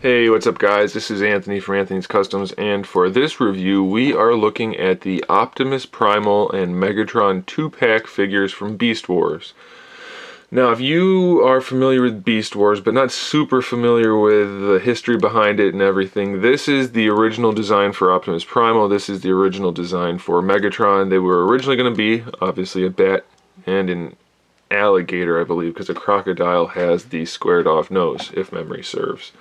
Hey, what's up guys? This is Anthony from Anthony's Customs, and for this review we are looking at the Optimus Primal and Megatron 2-pack figures from Beast Wars. Now, if you are familiar with Beast Wars but not super familiar with the history behind it and everything, this is the original design for Optimus Primal, this is the original design for Megatron. They were originally going to be, obviously, a bat and an alligator, I believe, because a crocodile has the squared off nose, if memory serves.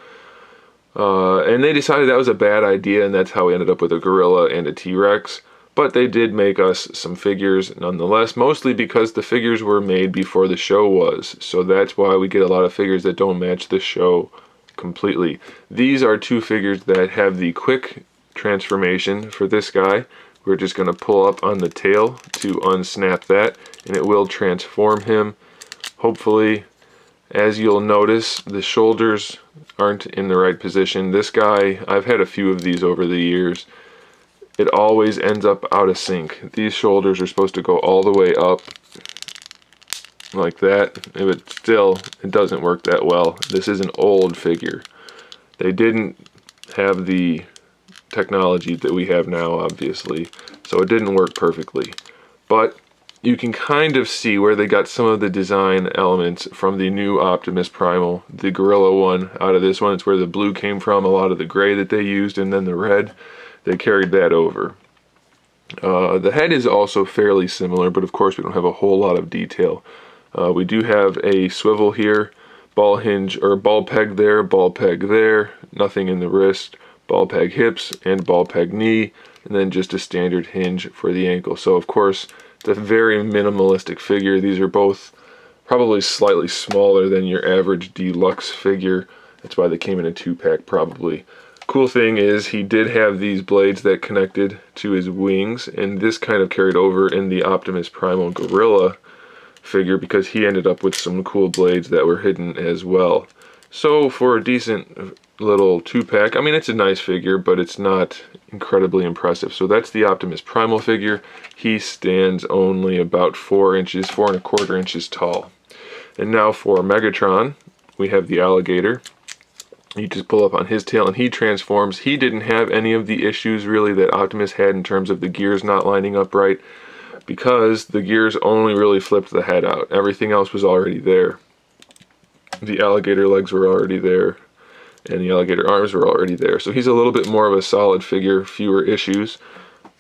And they decided that was a bad idea, and that's how we ended up with a gorilla and a T-Rex. But they did make us some figures nonetheless, mostly because the figures were made before the show was. So that's why we get a lot of figures that don't match the show completely. These are two figures that have the quick transformation for this guy. We're just going to pull up on the tail to unsnap that, and it will transform him, hopefully. As you'll notice, the shoulders aren't in the right position. This guy, I've had a few of these over the years. It always ends up out of sync. These shoulders are supposed to go all the way up like that, but still, it doesn't work that well. This is an old figure. They didn't have the technology that we have now, obviously, so it didn't work perfectly. But you can kind of see where they got some of the design elements from the new Optimus Primal, the gorilla one. Out of this one, it's where the blue came from, a lot of the gray that they used, and then the red, they carried that over. The head is also fairly similar, but of course we don't have a whole lot of detail. We do have a swivel here, ball hinge, or ball peg there, nothing in the wrist, ball peg hips, and ball peg knee, and then just a standard hinge for the ankle. So of course, it's a very minimalistic figure. These are both probably slightly smaller than your average deluxe figure. That's why they came in a 2-pack probably. Cool thing is he did have these blades that connected to his wings, and this kind of carried over in the Optimus Primal Gorilla figure because he ended up with some cool blades that were hidden as well. So for a decent little 2-pack, I mean, it's a nice figure, but it's not incredibly impressive. So that's the Optimus Primal figure. He stands only about 4 inches, 4¼ inches tall. And now for Megatron, we have the alligator. You just pull up on his tail and he transforms. He didn't have any of the issues really that Optimus had in terms of the gears not lining up right, because the gears only really flipped the head out. Everything else was already there. The alligator legs were already there, and the alligator arms were already there. So he's a little bit more of a solid figure, fewer issues,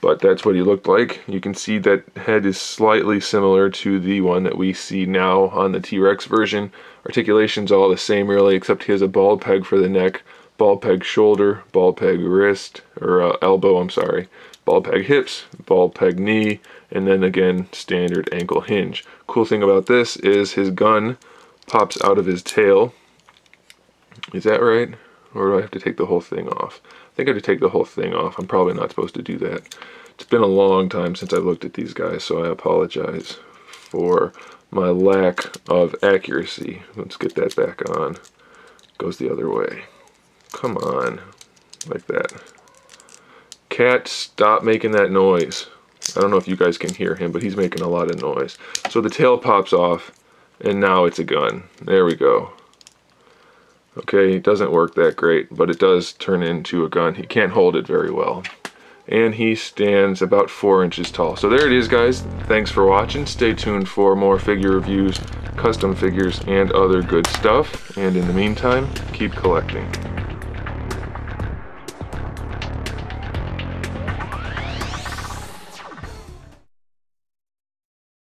but that's what he looked like. You can see that head is slightly similar to the one that we see now on the T-Rex version. Articulation's all the same really, except he has a ball peg for the neck, ball peg shoulder, ball peg wrist, or elbow, I'm sorry, ball peg hips, ball peg knee, and then again, standard ankle hinge. Cool thing about this is his gun pops out of his tail. Is that right? Or do I have to take the whole thing off? I think I have to take the whole thing off. I'm probably not supposed to do that. It's been a long time since I've looked at these guys, so I apologize for my lack of accuracy. Let's get that back on. Goes the other way. Come on. Like that. Cat, stop making that noise. I don't know if you guys can hear him, but he's making a lot of noise. So the tail pops off, and now it's a gun. There we go. Okay, it doesn't work that great, but it does turn into a gun. He can't hold it very well. And he stands about 4 inches tall. So there it is, guys. Thanks for watching. Stay tuned for more figure reviews, custom figures, and other good stuff. And in the meantime, keep collecting.